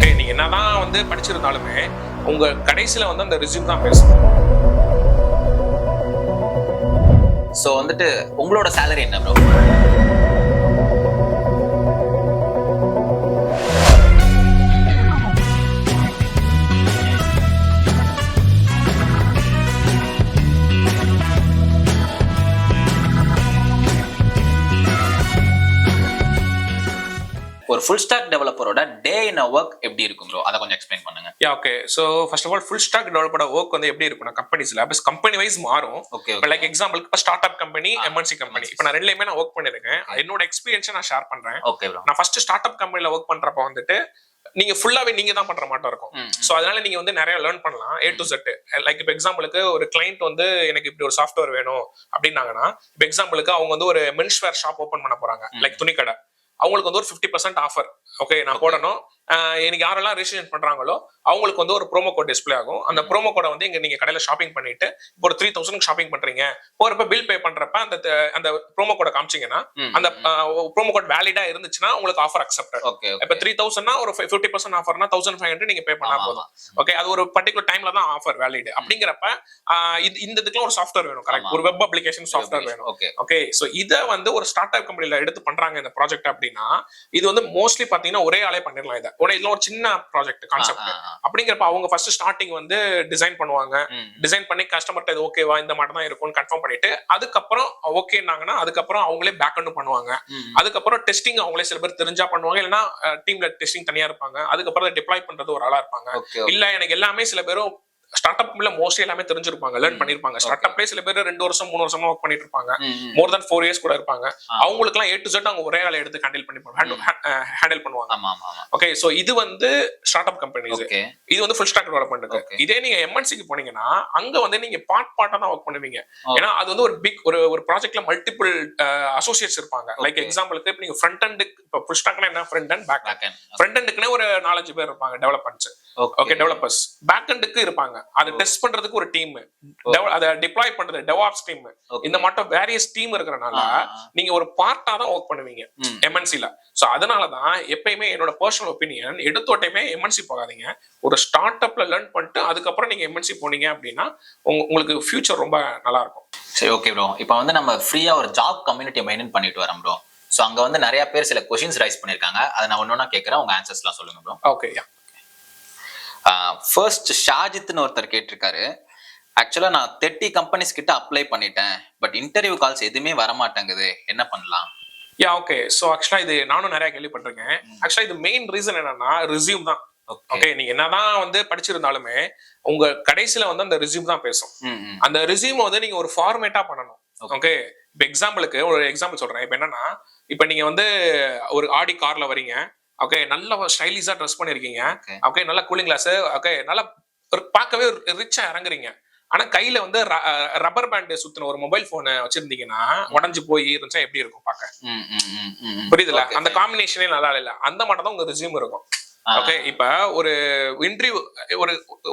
நீங்க என்னதான் வந்து படிச்சிருந்தாலுமே உங்க கடைசியில வந்து அந்த ரெஸ்யூம் தான் பேசும். சோ வந்துட்டு உங்களோட salary என்ன bro? ஒரு full stack developer-ஓட day in a work எப்படி இருக்கும் bro? அத கொஞ்சம் explain பண்ணுங்க. Okay. So first of all full stack டெவலப்பரோட ஒர்க் வந்து எப்படி இருக்கும்னா கம்பெனிஸ்ல பஸ் கம்பெனி வைஸ் மாறும். இப்போ லைக் எக்ஸாம்பிளுக்கு இப்போ start up company, MNC company. இப்போ நான் ரெண்டுலயுமே நான் ஒர்க் பண்ணிருக்கேன். என்னோட எக்ஸ்பீரியன்ஸை நான் ஷேர் பண்றேன். Okay bro. நான் ஃபர்ஸ்ட் ஸ்டார்ட் அப் கம்பெனில ஒர்க் பண்றப்ப வந்துட்டு நீங்க ஃபுல்லாவே நீங்க தான் பண்ற மாட்டோம் இருக்கும். சோ அதனால நீங்க வந்து நிறைய லேர்ன் பண்ணலாம் A to Z. லைக் இப்போ எக்ஸாம்பிளுக்கு ஒரு கிளைண்ட் வந்து எனக்கு இப்படி ஒரு சாஃப்ட்வேர் வேணும் அப்படின்னாங்கன்னா, இப்போ எக்ஸாம்பிளுக்கு அவங்க வந்து ஒரு மென்ஸ் வேர் ஷாப் ஓபன் பண்ண போறாங்க, லைக் துணி கடை. அவங்களுக்கு வந்து ஒரு 50% ஆஃபர் ஓகே நான் போடணும். எனக்கு யாரெல்லாம் ரெஜிஸ்ட்ரேஷன் பண்றாங்களோ அவங்களுக்கு வந்து ஒரு ப்ரோமோ கோட் டிஸ்பிளே ஆகும். அந்த ப்ரோமோ கோடை வந்து நீங்க கடையில ஷாப்பிங் பண்ணிட்டு இப்போ ஒரு 3000 ஷாப்பிங் பண்றீங்க, போறப்ப பில் பே பண்றப்ப அந்த ப்ரோமோ கோடை காமிச்சீங்கன்னா அந்த ப்ரோமோ கோட் வேலிடா இருந்துச்சுன்னா உங்களுக்கு ஆஃபர் அக்செப்டட். இப்போ 3000னா ஒரு 50% ஆஃபர்னா 1500 நீங்க பே பண்ணா போதும். ஓகே, அது ஒரு பர்టిక్యులர் டைம்ல தான் ஆஃபர் வேலிட். அப்படிங்கறப்ப இந்த இதுக்குலாம் ஒரு சாஃப்ட்வேர் வேணும். கரெக்ட், ஒரு வெப் அப்ளிகேஷன் சாஃப்ட்வேர் வேணும். ஓகே, சோ இத வந்து ஒரு ஸ்டார்ட் அப் கம்பெனில எடுத்து பண்றாங்க இந்த ப்ராஜெக்ட் அப்படின்னா, இது வந்து மோஸ்ட்லி பாத்தீங்கன்னா ஒரே ஆளே பண்ணிடலாம். இதை இதுல ஒரு சின்ன ப்ராஜெக்ட் கான்செப்ட் அப்படிங்கிறப்ப அவங்க ஃபர்ஸ்ட் ஸ்டார்டிங் வந்து டிசைன் பண்ணுவாங்க. டிசைன் பண்ணி கஸ்டமர்ட்ட இது ஓகேவா இந்த மாதிரி தான் இருக்கும்னு கன்ஃபார்ம் பண்ணிட்டு அதுக்கப்புறம் ஓகேனாங்கன்னா அதுக்கப்புறம் அவங்களே பேக் எண்ட் பண்ணுவாங்க. அதுக்கப்புறம் டெஸ்டிங் அவங்களே சில பேர் தெரிஞ்சா பண்ணுவாங்க, இல்லைன்னா டீம்ல டெஸ்டிங் தனியா இருப்பாங்க. அதுக்கப்புறம் டிப்ளாய் பண்றது ஒரு ஆளா இருப்பாங்க. இல்ல எனக்கு எல்லாமே சில பேரும் ஸ்டார்ட் அப்ல மோஸ்ட்லி எல்லாமே தெரிஞ்சிருப்பாங்க, லேர்ன் பண்ணிருப்பாங்க. ஸ்டார்ட் அப்ல சில பேர் 2 வருஷம் 3 வருஷமா ஒர்க் பண்ணிட்டு இருப்பாங்க, மோர் தென் 4 இயர்ஸ் கூட இருப்பாங்க. அவங்களுக்கு எல்லாம் A to Z அவங்க ஒரே ஆளை எடுத்து ஹேண்டில் பண்ணுவாங்க. ஓகே, சோ இது வந்து ஸ்டார்ட் அப் கம்பெனிஸ். இது வந்து ஃபுல் ஸ்டாக் டெவலப்மென்ட். இதே நீங்க எம்என்சிக்கு போனீங்கன்னா அங்க வந்து நீங்க பார்ட்டா தான் ஒர்க் பண்ணுவீங்க. ஏன்னா அது வந்து ஒரு பிக் ஒரு ப்ராஜெக்ட்ல மல்டிபிள் அசோசியேட்ஸ் இருப்பாங்க. லைக் எக்ஸாம்பிளுக்கு இப்போ நீங்க ஃப்ரண்ட் எண்ட், இப்போ ஃபுல் ஸ்டாக்னா என்ன, front end back end. Front எண்டுக்குனே ஒரு 4-5 பேர் இருப்பாங்க டெவலப்பர்ஸ். Okay, developers. பேக் எண்டுக்கு இருப்பாங்க, அதை டெஸ்ட் பண்றதுக்கு ஒரு டீம், அதை டிப்ளாய் பண்றது டெவாப்ஸ் டீம். இந்த மட்டும் வேரியஸ் டீம் இருக்கறனால நீங்க ஒரு பார்ட்டா தான் வர்க் பண்ணுவீங்க எம்என்சில. சோ அதனால தான் எப்பயுமே என்னோட பர்சனல் ஒபினியன், எடுத்தோட்டமே எம்என்சி போகாதீங்க. ஒரு ஸ்டார்ட் அப்ல லேர்ன் பண்ணிட்டு அதுக்கப்புறம் நீங்க எம்என்சி போனீங்க அப்படின்னா உங்களுக்கு ஃபியூச்சர் ரொம்ப நல்லா இருக்கும். சரி, ஓகே ப்ரோ. இப்போ வந்து நம்ம ஃப்ரீயா ஒரு ஜாப் கம்யூனிட்டி மெயின்டைன் பண்ணிட்டு வரோம் ப்ரோ. சோ அங்க வந்து நிறைய பேர் சில क्वेश्चंस ரைஸ் பண்ணிருக்காங்க. அதை நான் ஒண்ணொண்ணா கேக்குறேன், உங்க ஆன்சர்ஸ்லாம் சொல்லுங்க ப்ரோ. ஓகே, யா. ஃபர்ஸ்ட் ஷாஜித்னு ஒருத்தர் கேட்டிருக்காரு, ஆக்சுவலா நான் 30 கம்பெனிஸ் கிட்ட அப்ளை பண்ணிட்டேன், பட் இன்டர்வியூ கால்ஸ் எதுவுமே வர மாட்டேங்குது, என்ன பண்ணலாம்? யா, ஓகே. சோ ஆக்சுவலா இது நானும் நிறைய கேள்விப்பட்டிருக்கேன். ஆக்சுவலா இது மெயின் ரீசன் என்னன்னா ரெஸ்யூம் தான். ஓகே, நீங்க என்னதான் வந்து படிச்சிருந்தாலுமே உங்க கடைசியில வந்து அந்த ரெஸ்யூம் தான் பேசும். அந்த ரெஸ்யூம் வந்து நீங்க ஒரு ஃபார்மேட்டா பண்ணணும். ஓகே, இப்போ எக்ஸாம்பிளுக்கு ஒரு எக்ஸாம்பிள் சொல்றேன். இப்போ என்னன்னா, இப்போ நீங்க வந்து ஒரு ஆடி கார்ல வரீங்க. ஓகே, நல்ல ஸ்டைலிஷா ட்ரெஸ் பண்ணிருக்கீங்க. ஓகே, நல்ல கூலிங் கிளாஸ். ஓகே, நல்லா பார்க்கவே ரிச்சா இறங்குறீங்க. ஆனா கையில வந்து ரப்பர் பேண்ட் சுத்தின ஒரு மொபைல் போனை வச்சிருந்தீங்கன்னா உடஞ்சு போய் இருந்துச்சா எப்படி இருக்கும் பார்க்க? புரியுதுல? அந்த காம்பினேஷனே நல்லா இல்ல. அந்த மட்டும் தான் உங்க ரெஸ்யூம் இருக்கும். ஓகே, இப்ப ஒரு இன்டர்வியூ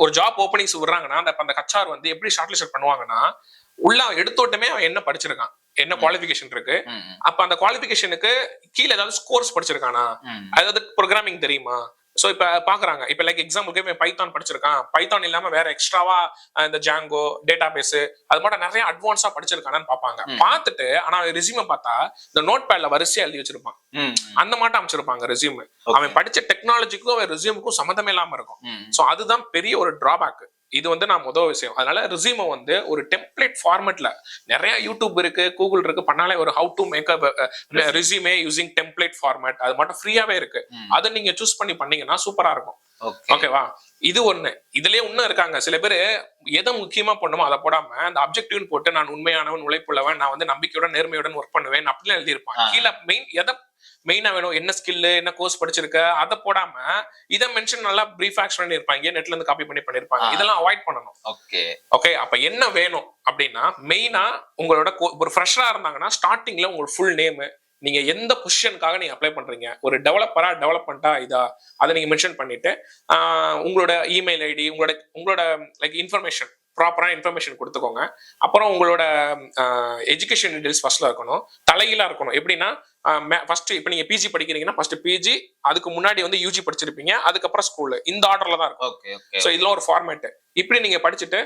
ஒரு ஜாப் ஓப்பனிங்ஸ் விடுறாங்கன்னா அந்த ஹச்ஆர் வந்து எப்படி ஷார்ட் லிஸ்ட் பண்ணுவாங்கன்னா, உள்ள எடுத்தோட்டமே அவன் என்ன படிச்சிருக்கான், என்ன குவாலிஃபிகேஷன் இருக்கு, அப்ப அந்த குவாலிஃபிகேஷனுக்கு கீழே ஏதாவது ஸ்கோர்ஸ் படிச்சிருக்கானா, அதாவது ப்ரோக்ராமிங் தெரியுமா. சோ இப்ப பாக்குறாங்க, இப்ப லைக் எக்ஸாம்பிளுக்கு பைத்தான் படிச்சிருக்கான், பைத்தான் இல்லாம வேற எக்ஸ்ட்ராவா இந்த ஜாங்கோ டேட்டாபேஸ் அது மட்டும் நிறைய அட்வான்ஸா படிச்சிருக்கானு பாப்பாங்க. பார்த்துட்டு ஆனா ரெஸ்யூம் பார்த்தா இந்த நோட் பேட்ல வரிசையா எழுதி வச்சிருப்பான், அந்த மாட்டம் அமைச்சிருப்பாங்க ரெஸ்யூம். அவன் படிச்ச டெக்னாலஜிக்கும் அவன் ரெஸ்யூமுக்கும் சம்மந்தமே இல்லாம இருக்கும். சோ அதுதான் பெரிய ஒரு டிராபேக். இது வந்து நான் முதல் விஷயம். அதனால ரெஸ்யூமை வந்து ஒரு டெம்ப்ளேட் ஃபார்மேட்ல நிறைய யூடியூப் இருக்கு, கூகுள் இருக்கு, பண்ணாலே ஒரு how to make a resume using template format அது மட்டும் ஃப்ரீயாவே இருக்கு. அதை நீங்க சூஸ் பண்ணி பண்ணீங்கன்னா சூப்பரா இருக்கும். ஓகேவா? இது ஒண்ணு. இதுலயே இன்னும் இருக்காங்க சில பேர், எதை முக்கியமா பண்ணுமோ அதை போடாம அந்த அப்ஜெக்டிவ்னு போட்டு நான் உண்மையானவன், உழைப்புள்ளவன், நான் வந்து நம்பிக்கையுடன் நேர்மையுடன் ஒர்க் பண்ணுவேன் அப்படிலாம் எழுதியிருப்பான். கீழே எதை மெயினா வேணும், என்ன ஸ்கில், என்ன கோர்ஸ் படிச்சிருக்க, அதை போடாம இதை மென்ஷன் நல்லா பிரீஃபா எக்ஸ்பிளைன் இருப்பாங்க, நெட்ல இருந்து காப்பி பண்ணிருப்பாங்க. இதெல்லாம் அவாய்ட் பண்ணணும். ஓகே, அப்ப என்ன வேணும் அப்படின்னா, மெயினா உங்களோட ஒரு ஃப்ரெஷரா இருந்தாங்கன்னா ஸ்டார்டிங்ல உங்களோட ஃபுல் நேம், நீங்க எந்த பொசிஷனுக்காக நீங்க அப்ளை பண்றீங்க, ஒரு டெவலப்பரா டெவலப்மெண்டா இதா, அதை நீங்க மென்ஷன் பண்ணிட்டு உங்களோட இமெயில் ஐடி, உங்களோட லைக் இன்ஃபர்மேஷன், ப்ராப்பரான இன்ஃபர்மேஷன் கொடுத்துக்கோங்க. அப்புறம் உங்களோட எஜுகேஷன் டீடைல்ஸ் ஃபர்ஸ்ட்ல இருக்கணும், தலையில இருக்கணும். எப்படின்னா ஃபர்ஸ்ட் இப்போ நீங்க பிஜி படிக்கிறீங்கன்னா ஃபர்ஸ்ட் பிஜி, அதுக்கு முன்னாடி வந்து யூஜி படிச்சிருப்பீங்க, அதுக்கப்புறம் ஸ்கூல், இந்த ஆர்டர்ல தான் இருக்கும். Okay okay. ஸோ இதெல்லாம் ஒரு ஃபார்மேட். இப்படி நீங்க படிச்சுட்டு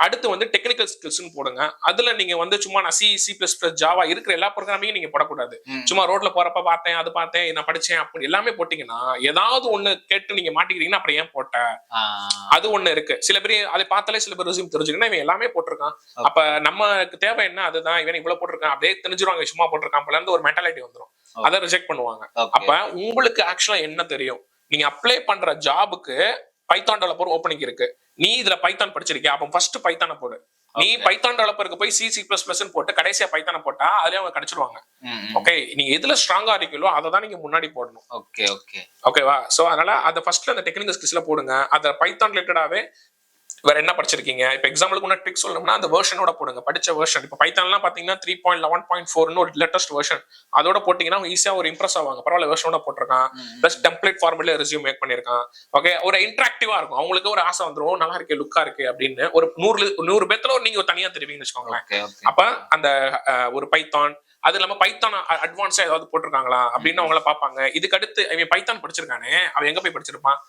அடுத்து வந்து டெக்னிக்கல் ஸ்கில்ஸ்னு போடுங்க. அதுல நீங்க வந்து சும்மா நான் சி++, ஜாவா இருக்கிற எல்லா ப்ரோக்ராமையும் நீங்க போடக்கூடாது. சும்மா ரோட்ல போறப்ப பார்த்தேன், அது பார்த்தேன், நான் படிச்சேன் அப்படி எல்லாமே போட்டீங்கன்னா ஏதாவது ஒண்ணு கேட்டு நீங்க மாட்டிக்கிறீங்கன்னா அப்புறம் ஏன் போட்ட, அது ஒண்ணு இருக்கு. சில பேர் அதை பார்த்தாலே சில பேர் ரெஸ்யூம் தெரிஞ்சுக்கணும் இவன் எல்லாமே போட்டிருக்கான், அப்ப நமக்கு தேவை என்ன, அதுதான் இவன் இவ்வளவு போட்டிருக்கான் அப்படியே தெரிஞ்சிருவாங்க, சும்மா போட்டிருக்கான் போல இருந்து ஒரு மென்டாலிட்டி வந்துடும். அதை ரிஜெக்ட் பண்ணுவாங்க. அப்ப உங்களுக்கு ஆக்சுவலா என்ன தெரியும், நீங்க அப்ளை பண்ற ஜாபுக்கு பைத்தான் டெவலப்பர் ஓப்பனிங் இருக்கு, நீ இதுல பைத்தான் படிச்சிருக்கியா, அப்ப ஃபர்ஸ்ட் பைத்தானை போடு. நீ பைத்தான் டெவலப்பருக்கு போய் C++ போட்டு கடைசியா பைத்தானை போட்டா அதுலயே அவங்க கிடைச்சிருவாங்க. ஓகே, நீங்க எதுல ஸ்ட்ராங்கா இருக்கீங்களோ அதை தான் நீங்க முன்னாடி போடணும். ஓகே ஓகே ஓகேவா? சோ அதனால அதை ஃபர்ஸ்ட்ல அந்த டெக்னிக்கல் ஸ்கில்ஸ்ல போடுங்க. அத பைத்தான் ரிலேட்டடாவே வேற என்ன படிச்சிருக்கீங்க, இப்ப எக்ஸாம்பிளுக்கு முன்னாடி ட்ரிக் சொல்லணும்னா அந்த வெர்ஷனோட போடுங்க, படிச்ச வெர்ஷன். இப்ப பைத்தான்லாம் பாத்தீங்கன்னா 3.11.4 ஒரு லேட்டஸ்ட் வெர்ஷன், அதோட போட்டீங்கன்னா ஈஸியா ஒரு இம்ப்ரெஸ் ஆவாங்க. பரவாயில்ல வெர்ஷனோட போட்டிருக்கான், பிளஸ் டெம்ப்ளேட் ஃபார்மேட்ல ரெஸ்யூம் மேக் பண்ணிருக்கான். ஓகே, ஒரு இன்டராக்டிவா இருக்கும், அவங்களுக்கு ஒரு ஆசை வந்துரும், நல்லா இருக்கு லுக்கா இருக்கு அப்படின்னு. ஒரு 100 பேத்துல நீங்க தனியா தெரிவிங்கன்னு வச்சுக்கோங்களேன். அப்ப அந்த ஒரு பைத்தான், அது இல்லாம பைத்தான் அட்வான்ஸா ஏதாவது போட்டிருக்காங்களா அப்படின்னு அவங்கள பாப்பாங்க. இதுக்கு அடுத்து அவன் பைத்தான் படிச்சிருக்கானே, அவன் எங்க போய் படிச்சிருப்பான்,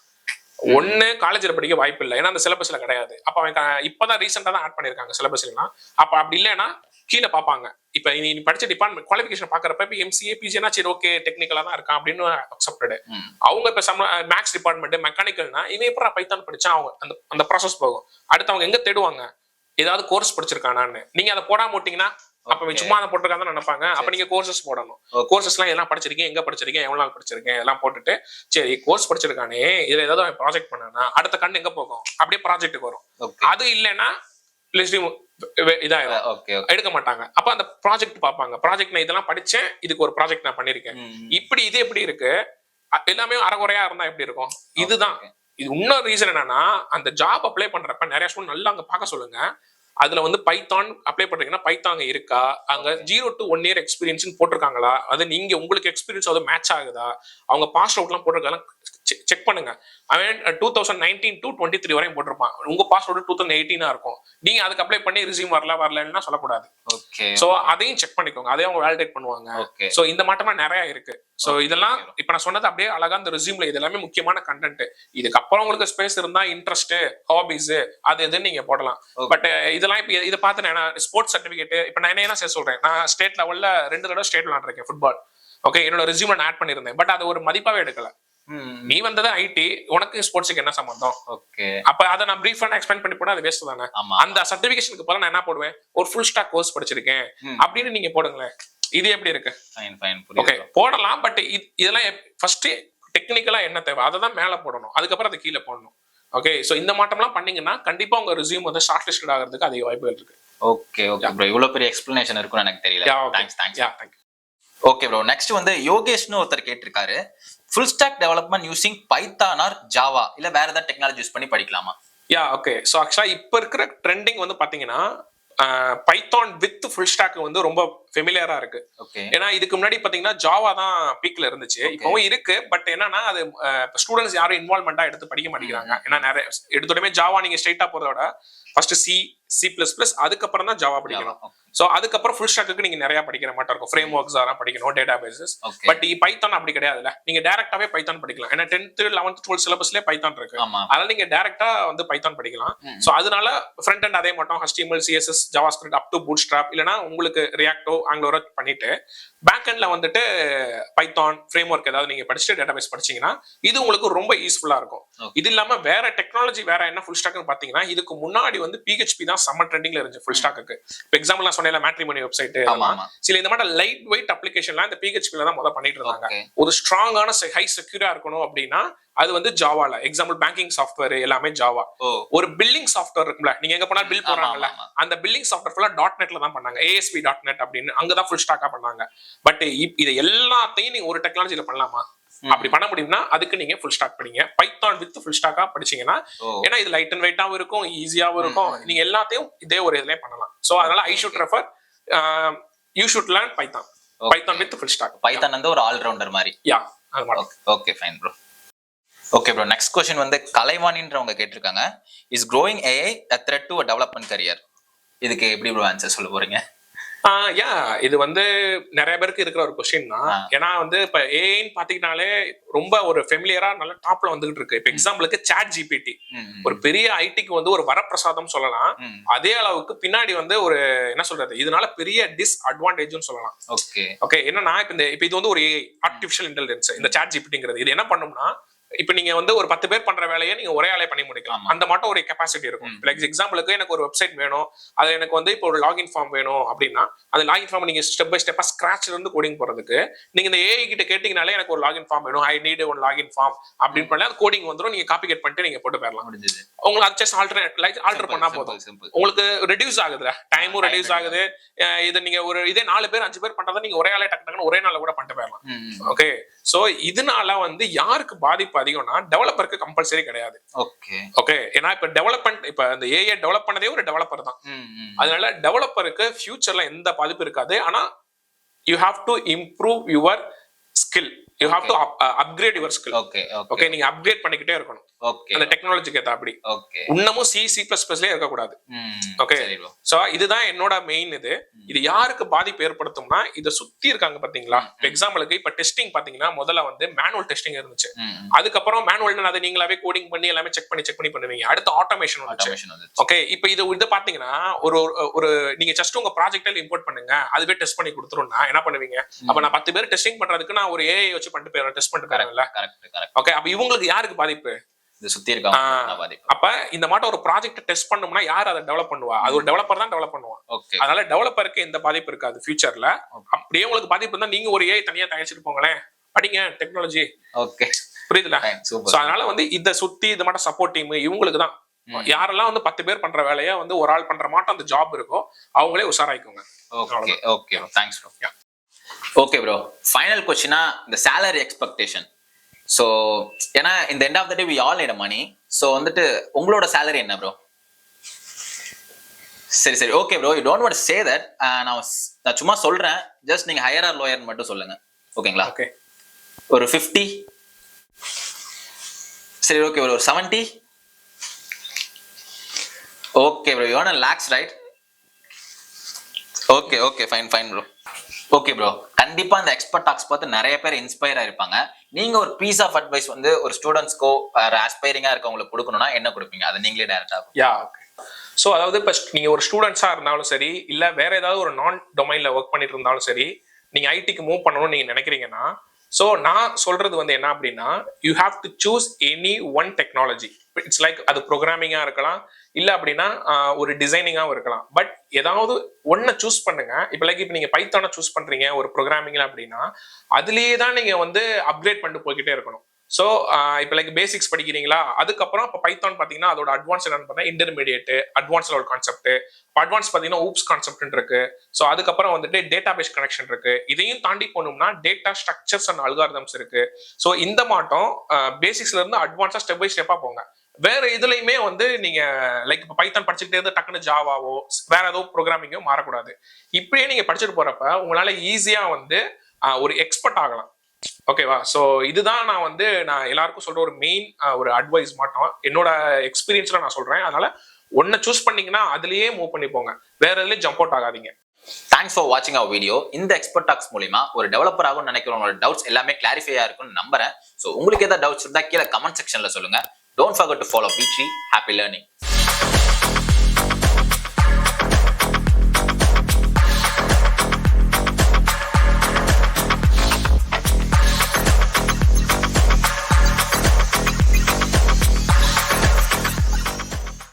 ஒண்ணு காலேஜ்ல படிக்க வாய்ப்பு இல்லை, ஏன்னா அந்த சிலபஸ்ல கிடையாது. அப்ப அவன் இப்பதான் ரீசெண்டா தான் ஆட் பண்ணிருக்காங்க சிலபஸ்லாம். அப்ப அப்படி இல்லைன்னா கீழே பாப்பாங்க. இப்ப நீ படிச்ச டிபார்ட்மெண்ட் குவாலிஃபிகேஷன் பாக்குறப்ப இப்ப MCA PG சரி ஓகே டெக்னிக்கலா தான் இருக்கான் அப்படின்னு அக்செப்டட். அவங்க இப்ப மேக்ஸ் டிபார்ட்மெண்ட் மெக்கானிக்கல்னா இவன் எப்பறம் பைத்தான் படிச்சா அவங்க அந்த ப்ராசஸ் போகும். அடுத்து அவங்க எங்க தேடுவாங்க, ஏதாவது கோர்ஸ் படிச்சிருக்கானான்னு. நீங்க அதை போடாம போட்டீங்கன்னா அப்ப சும்மா அதை போட்டிருக்காங்க நினைப்பாங்க. அப்ப நீங்க கோர்சஸ் போடணும். கோர்சஸ் எல்லாம் எல்லாம் படிச்சிருக்கேன், எங்க படிச்சிருக்கேன், எவ்வளவு நாள் படிச்சிருக்கேன் எல்லாம் போட்டுட்டு, சரி கோர்ஸ் படிச்சிருக்கானே இதுல ஏதாவது ப்ராஜெக்ட் பண்ணானா அடுத்த கண்ணு எங்க போகும், அப்படியே ப்ராஜெக்ட்டுக்கு வரும். அது இல்லைன்னா இதாயிரும், எடுக்க மாட்டாங்க. அப்ப அந்த ப்ராஜெக்ட் பாப்பாங்க, ப்ராஜெக்ட் நான் இதெல்லாம் படிச்சேன், இதுக்கு ஒரு ப்ராஜெக்ட் நான் பண்ணிருக்கேன். இப்படி இது எப்படி இருக்கு, எல்லாமே அறகுறையா இருந்தா எப்படி இருக்கும். இதுதான் இது. இன்னொரு ரீசன் என்னன்னா, அந்த ஜாப் அப்ளை பண்றப்ப நிறைய ஸ்டூடெண்ட் நல்லா அங்க பார்க்க சொல்லுங்க. அதுல வந்து பைத்தான் அப்ளை பண்றீங்கன்னா பைத்தான் இருக்கா, அங்க 0 to 1 year எக்ஸ்பீரியன்ஸ் போட்டிருக்காங்களா, அது நீங்க உங்களுக்கு எக்ஸ்பீரியன்ஸ் அது மேட்ச் ஆகுதா, அவங்க பாஸ் அவுட் எல்லாம் போட்டிருக்காங்க செக் பண்ணுங்க. அவன் 2019 to 23 வரையும் போட்டிருப்பான், உங்க பாஸ் அவுட் 2018 இருக்கும். நீங்க அதுக்கு அப்ளை பண்ணி ரிசீவ் வரலன்னா சொல்லக்கூடாது. சோ அதையும் செக் பண்ணிக்கோங்க, அதையும் அவங்க வேலிடேட் பண்ணுவாங்க. சோ இந்த மாட்டமா நிறைய இருக்கு. சோ இதெல்லாம் இப்ப நான் சொன்னது அப்படியே அழகா அந்த ரெஸ்யூம்ல இது எல்லாமே முக்கியமான கண்டென்ட். இதுக்கப்புறம் உங்களுக்கு ஸ்பேஸ் இருந்தா இன்ட்ரெஸ்ட், ஹாபிஸ் அது எதுன்னு நீங்க போடலாம். பட் இதெல்லாம் இப்ப இதை பார்த்து நான் ஸ்போர்ட்ஸ் சர்டிபிகேட் இப்ப நான் என்ன செய்ய சொல்றேன், நான் ஸ்டேட் லெவல்ல 2 தடவை ஸ்டேட் விளையாடுறேன் ஃபுட்பால். ஓகே, என்னோட ரெஸ்யூம்ல நான் ஆட் பண்ணிருந்தேன், பட் அது ஒரு மதிப்பாவே எடுக்கல. நீ வந்தது ஐடி, உனக்கு ஸ்போர்ட்ஸ்க்கு என்ன சம்பந்தம்? ஓகே, அப்ப அதை நான் பிரீஃபா எக்ஸ்பிளைன் பண்ணி போனா அது வேஸ்ட் தானே. அந்த சர்டிபிகேஷனுக்கு பதிலா நான் என்ன போடுவேன், ஒரு ஃபுல் ஸ்டாக் கோர்ஸ் படிச்சிருக்கேன் அப்படின்னு நீங்க போடுங்களேன். இது எப்படி இருக்கு? ஓகே போடலாம், பட் இதெல்லாம் ஃபர்ஸ்ட் டெக்னிக்கலா என்ன தேவை அதை தான் மேல போடணும், அதுக்கப்புறம் அதை கீழே போடணும். ஓகே, சோ இந்த மாற்றம்லாம் பண்ணீங்கன்னா கண்டிப்பா உங்க ரெஸ்யூம் வந்து ஷார்ட் லிஸ்டட் ஆகிறதுக்கு அதிக வாய்ப்புகள் இருக்கு. ஓகே ஓகே ப்ரோ, இவ்வளவு பெரிய எக்ஸ்பிளனேஷன் இருக்குன்னு எனக்கு தெரியல. தேங்க்ஸ். ஓகே ப்ரோ, நெக்ஸ்ட் வந்து யோகேஷ்னு ஒருத்தர் கேட்டிருக்காரு, full stock development using Python R Java இல்ல வேற ஏதாவது டெக்னாலஜி யூஸ் பண்ணி படிக்கலாமா? ஓகே, சோ ஆக்சுவலா இப்ப இருக்கிற ட்ரெண்டிங் வந்து பாத்தீங்கன்னா பைத்தான் வித் ஃபுல் ஸ்டாக் வந்து ரொம்ப ஃபெமிலியரா இருக்கு. ஏன்னா இதுக்கு முன்னாடி பாத்தீங்கன்னா ஜாவா தான் பீக்ல இருந்துச்சு, இப்பவும் இருக்கு. பட் என்னன்னா அது ஸ்டூடெண்ட்ஸ் யாரும் இன்வால்வ்மெண்டா எடுத்து படிக்க மாட்டேங்கிறாங்க. ஏன்னா நிறைய எடுத்தோடமே ஜாவா நீங்க ஸ்ட்ரைட்டா போறதோட ஃபர்ஸ்ட் C++, அதுக்கப்புறம் தான் ஜாவா படிக்கணும். சோ அதுக்கப்புறம் ஃபுல் ஸ்டாக்கு நீங்க நிறைய படிக்கிற மாட்டா இருக்கும், ஃப்ரேம் ஒர்க்ஸ் எல்லாம் படிக்கணும், டேட்டா பேசஸ். பட் பைத்தான் அப்படி கிடையாதுல்ல, நீங்க டைரக்டாவே பைத்தான் படிக்கலாம். ஏன்னா 10th 11th 12th சிலபஸ்லயே பைத்தான் இருக்கு, அதனால நீங்க டைரக்டா வந்து பைத்தான் படிக்கலாம். சோ அதனால ஃப்ரண்ட் எண்ட் அதே மட்டும் HTML CSS JavaScript up to bootstrap, இல்லனா உங்களுக்கு ரியாக்டோ ஆங்குலரோ பண்ணிட்டு பேக் எண்ட்ல வந்துட்டு பைத்தான் ஃப்ரேம் ஒர்க் ஏதாவது நீங்க படிச்சுட்டு டேட்டாபேஸ் படிச்சீங்கன்னா இது உங்களுக்கு ரொம்ப யூஸ்ஃபுல்லா இருக்கும். இது இல்லாம வேற டெக்னாலஜி வேற என்ன ஃபுல் ஸ்டாக்னு பாத்தீங்கன்னா, இதுக்கு முன்னாடி வந்து PHP தான் செம்ம ட்ரெண்டிங்ல இருந்துச்சு ஃபுல் ஸ்டாக்கு. இப்போ எக்ஸாம்பிள் நான் சொன்னேன்ல மேட்ரிமோனி வெப்சைட், சில இந்த மாதிரி லைட் வெயிட் அப்ளிகேஷன்லாம் இந்த PHP ல தான் முதல்ல பண்ணிட்டு இருந்தாங்க. ஒரு ஸ்ட்ராங்கான ஹை செக்யூரா இருக்கணும் அப்படின்னா அது வந்து ஜாவால. எக்ஸாம்பிள் பேங்கிங் சாஃப்ட்வேர் எல்லாமே ஜாவா. ஒரு பில்லிங் சாஃப்ட்வேர் இருக்குல்ல, நீங்க எங்க போனா பில் போறாங்கல்ல, அந்த பில்லிங் சாஃப்ட்வேர் ஃபுல்லா .NET-ல தான் பண்ணாங்க, ASP.NET அப்படின்னு அங்கதான் ஃபுல் ஸ்டாக்கா பண்ணாங்க. பட் இது எல்லாத்தையும் நீங்க ஒரு டெக்னாலஜில பண்ணலாமா? அப்படி பண்ண முடியும்னா அதுக்கு நீங்க ஃபுல் ஸ்டாக் படிங்க. பைத்தான் வித் ஃபுல் ஸ்டாக்கா படிச்சீங்கன்னா, ஏன்னா இது லைட் அண்ட் வெயிட்டாவும் இருக்கும், ஈஸியாவும் இருக்கும், நீங்க எல்லாத்தையும் இதே ஒரு இதுலயே பண்ணலாம். சோ அதனால I should refer you should learn Python with full stack. Python வந்து ஒரு ஆல் ரவுண்டர் மாதிரி. Okay fine bro. Okay bro, next question வந்து கலைவாணின்றவங்க கேட்டிருக்காங்க, is growing AI a threat to a development career? இதுக்கு எப்படி ப்ரோ ஆன்சர் சொல்ல போறீங்க? யா இது வந்து நிறைய பேருக்கு இருக்கிற ஒரு கொஸ்டின் தான். ஏன்னா வந்து இப்ப ஏஐன்னு பாத்தீங்கன்னாலே ரொம்ப ஒரு ஃபெமிலியரா நல்ல டாப்ல வந்துகிட்டு இருக்கு. இப்ப எக்ஸாம்பிளுக்கு சாட் ஜிபிடி ஒரு பெரிய ஐடிக்கு வந்து ஒரு வரப்பிரசாதம் சொல்லலாம். அதே அளவுக்கு பின்னாடி வந்து ஒரு என்ன சொல்றது, இதனால பெரிய டிஸ்அட்வான்டேஜ்னு சொல்லலாம். ஓகே என்னன்னா இப்ப இது வந்து ஒரு ஏஐ ஆர்டிபிஷியல் இன்டெலிஜென்ஸ். இந்த சாட் ஜிபிடிங்கிறது இது என்ன பண்ணும்னா, இப்ப நீங்க வந்து ஒரு 10 பேர் பண்ற வேலையை நீங்க ஒரே ஆளே பண்ணி முடிக்கலாம். அந்த மட்டும் ஒரு கெப்பாசிட்டி இருக்கும். லைக் எக்ஸாம்பிளுக்கு எனக்கு ஒரு வெப்சைட் வேணும், அது எனக்கு வந்து இப்போ ஒரு லாகின் ஃபார்ம் வேணும் அப்படின்னா, அந்த லாகின் ஃபார்ம் நீங்க ஸ்டெப் பை ஸ்டெப்பா ஸ்கிராச்ல இருந்து கோடிங் போறதுக்கு நீங்க இந்த ஏஐ கிட்ட கேட்டீங்கனாலே எனக்கு ஒரு லாகின் ஃபார்ம் வேணும், I need one login form அப்படின்னு பண்ணா கோடிங் வந்துடும். நீங்க காப்பி கட் பண்ணிட்டு நீங்க போட்டு போயிடலாம். உங்களுக்கு அது ஜஸ்ட் ஆல்டர் பண்ணா போதும். உங்களுக்கு ரெடியூஸ் ஆகுதுல, டைமும் ரெடியூஸ் ஆகுது. இது நீங்க ஒரு இதே 4 பேர் 5 பேர் பண்றதை நீங்க ஒரே ஆளே டக்குன்னு ஒரே நாள்ல கூட பண்ணிட்டு போயிடலாம். ஓகே சோ இதனால வந்து யாருக்கு பாதிப்பு அதிகம்னா டெவலப்பருக்கு கம்பல்சரி கிடையாது. ஓகே ஏன்னா இப்ப டெவலப்மெண்ட் இப்ப இந்த ஏஐ டெவலப் பண்ணதே ஒரு டெவலப்பர் தான். அதனால டெவலப்பருக்கு ஃபியூச்சர்ல எந்த பாதிப்பு இருக்காது. ஆனா you have to improve your skill, you have to upgrade your skill. Okay நீங்க அப்கிரேட் பண்ணிக்கிட்டே இருக்கணும் அந்த டெக்னாலஜிக்கு ஏத்த அப்படி. இன்னமும் C++லயே இருக்க கூடாது. ஓகே சோ இதுதான் என்னோட மெயின். இது யாருக்கு பாதிப்பு ஏற்படுத்தும்னா இத சுத்தி இருக்காங்க பாத்தீங்களா. எக்ஸாம்பிளுக்கு இப்ப டெஸ்டிங் பாத்தீங்கன்னா முதல்ல வந்து மேனுவல் டெஸ்டிங் இருந்துச்சு. அதுக்கப்புறம் மேனுவல் அதை நீங்களாவே கோடிங் பண்ணி எல்லாமே செக் பண்ணி பண்ணுவீங்க. அடுத்து ஆட்டோமேஷன் வந்துச்சு. ஓகே இப்ப இது பாத்தீங்கன்னா ஒரு நீங்க ஜஸ்ட் உங்க ப்ராஜெக்ட்ல இம்போர்ட் பண்ணுங்க, அதுவே டெஸ்ட் பண்ணி கொடுத்துரும்னா என்ன பண்ணுவீங்க? அப்ப நான் 10 பேர் டெஸ்டிங் பண்றதுக்கு நான் ஒரு ஏஐ வச்சு பண்ணிட்டு போயிடுறேன், டெஸ்ட் பண்ணிட்டு போயிடுறேன்ல. ஓகே அப்ப இவங்களுக்கு யாருக்கு பாதிப்பு? சுத்தி இருக்காங்க. அப்ப இந்த மாதிரி ஒரு ப்ராஜெக்ட் டெஸ்ட் பண்ணோம்னா யார் அதை டெவலப் பண்ணுவா? அது ஒரு டெவலப்பர் தான் டெவலப் பண்ணுவா. அதனால டெவலப்பருக்கு எந்த பாதிப்பு இருக்காது ஃபியூச்சர்ல. அப்படியே உங்களுக்கு பாதிப்பு இருந்தா நீங்க ஒரு ஏஐ தனியா தயாரிச்சுட்டு போங்களேன், படிங்க டெக்னாலஜி. ஓகே புரியுதுல? சோ அதனால வந்து இத சுத்தி இது மட்டும் சப்போர்ட் டீம் இவங்களுக்கு தான். யாரெல்லாம் வந்து 10 பேர் பண்ற வேலையை வந்து ஒரு ஆள் பண்ற மாட்டோம் அந்த ஜாப் இருக்கோ அவங்களே உஷாராயிக்கோங்க. Okay okay thanks bro. Okay bro, final क्वेश्चनா இந்த salary expectation. ஸோ ஏன்னா இந்த end of the day we all need money. So வந்துட்டு உங்களோட சேலரி என்ன ப்ரோ? சரி okay bro, you don't want say that. நான் சும்மா சொல்றேன், ஜஸ்ட் நீங்க ஹையர் ஆர் லோயர் மட்டும் சொல்லுங்க. ஓகேங்களா? ஓகே ஒரு 50. சரி ஓகே ஒரு 70. Okay bro, you want lakhs right? Okay fine bro. Okay bro, கண்டிப்பா இந்த எக்ஸ்பர்ட் டாக்ஸ் பார்த்து நிறைய பேர் இன்ஸ்பயர் ஆயிருப்பாங்க. நீங்க ஒரு பீஸ் ஆஃப் அட்வைஸ் வந்து ஒரு ஸ்டூடெண்ட்ஸ்க்கோ ஆஸ்பைரிங்கா இருக்கவங்களுக்கு கொடுக்கணும்னா என்ன கொடுப்பீங்க? அதை நீங்களே டைரக்டா. ஸோ அதாவது இப்போ நீங்க ஒரு ஸ்டூடெண்ட்ஸா இருந்தாலும் சரி, இல்ல வேற ஏதாவது ஒரு நான் டொமைன்ல ஒர்க் பண்ணிட்டு இருந்தாலும் சரி, நீங்க ஐடிக்கு மூவ் பண்ணணும்னு நீங்க நினைக்கிறீங்கன்னா, ஸோ நான் சொல்றது வந்து என்ன அப்படின்னா, you have to choose any one technology. It's like அது ப்ரோக்ராமிங்கா இருக்கலாம், இல்ல அப்படின்னா ஒரு டிசைனிங்காவும் இருக்கலாம். பட் ஏதாவது ஒன்ன சூஸ் பண்ணுங்க. இப்ப நீங்க பைத்தானை சூஸ் பண்றீங்க ஒரு ப்ரோக்ராமிங்ல அப்படின்னா, அதுலயே தான் நீங்க வந்து அப்கிரேட் பண்ணிட்டு போய்கிட்டே இருக்கணும். ஸோ இப்போ பேசிக்ஸ் படிக்கிறீங்களா, அதுக்கப்புறம் இப்போ பைத்தான் பார்த்தீங்கன்னா அதோட அட்வான்ஸ் என்னன்னு பார்த்தா intermediate, advance level concept, advance பார்த்தீங்கன்னா ஊப்ஸ் கான்செப்ட் இருக்கு. ஸோ அதுக்கப்புறம் வந்துட்டு டேட்டா பேஸ் கனெக்ஷன் இருக்கு. இதையும் தாண்டி போனோம்னா டேட்டா ஸ்ட்ரக்சர்ஸ் அண்ட் அல்காரிதம்ஸ் இருக்கு. ஸோ இந்த மாட்டம் பேசிக்ஸ்ல இருந்து அட்வான்ஸா ஸ்டெப் பை ஸ்டெப்பா போங்க. வேற இதுலயுமே வந்து நீங்க லைக் இப்போ பைத்தான் படிச்சுக்கிட்டே இருந்து டக்குன்னு ஜாவாவோ வேற ஏதோ ப்ரோக்ராமிங்கோ மாறக்கூடாது. இப்படியே நீங்க படிச்சுட்டு போறப்ப உங்களால ஈஸியா வந்து ஒரு எக்ஸ்பர்ட் ஆகலாம். ஓகேவா? ஸோ இதுதான் நான் எல்லாருக்கும் சொல்ற ஒரு மெயின் ஒரு அட்வைஸ் மாட்டோம். என்னோட எக்ஸ்பீரியன்ஸ்ல நான் சொல்றேன். அதனால ஒன்ன சூஸ் பண்ணீங்கன்னா அதுலயே மூவ் பண்ணி போங்க, வேற எதுலயும் ஜம்ப் அவுட் ஆகாதீங்க. தேங்க்ஸ் ஃபார் வாட்சிங் அவர் வீடியோ. இந்த எக்ஸ்பர்ட் டாக்ஸ் மூலமா ஒரு டெவலப்பர் ஆகும்னு நினைக்கிறவங்களோட டவுட்ஸ் எல்லாமே கிளாரிஃபை இருக்கும்னு நம்புறேன். ஸோ உங்களுக்கு ஏதாவது டவுட்ஸ் இருந்தா கீழே கமெண்ட் செக்ஷன்ல சொல்லுங்க. Don't forget to follow PHYTON. Happy learning.